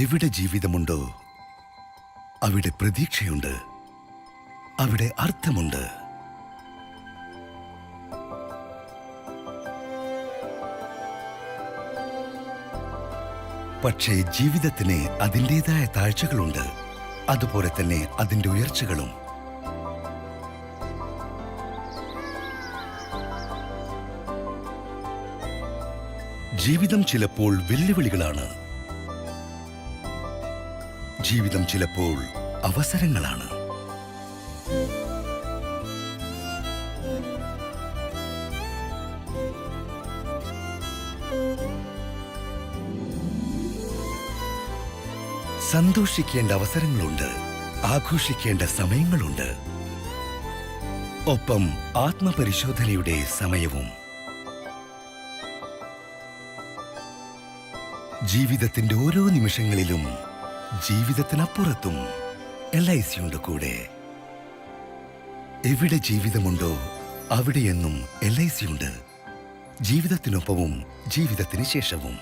എവിടെ ജീവിതമുണ്ടോ അവിടെ പ്രതീക്ഷയുണ്ട്, അവിടെ അർത്ഥമുണ്ട്. പക്ഷേ ജീവിതത്തിന് അതിൻ്റെതായ താഴ്ചകളുണ്ട്, അതുപോലെ തന്നെ അതിൻ്റെ ഉയർച്ചകളും. ജീവിതം ചിലപ്പോൾ വെല്ലുവിളികളാണ്, ജീവിതം ചിലപ്പോൾ അവസരങ്ങളാണ്. സന്തോഷിക്കേണ്ട അവസരങ്ങളുണ്ട്, ആഘോഷിക്കേണ്ട സമയങ്ങളുണ്ട്, ഒപ്പം ആത്മപരിശോധനയുടെ സമയവും. ജീവിതത്തിന്റെ ഓരോ നിമിഷങ്ങളിലും ജീവിതത്തിനപ്പുറത്തും LIC ഉണ്ട് കൂടെ. എവിടെ ജീവിതമുണ്ടോ അവിടെയെന്നും LIC ഉണ്ട്, ജീവിതത്തിനൊപ്പവും ജീവിതത്തിന് ശേഷവും.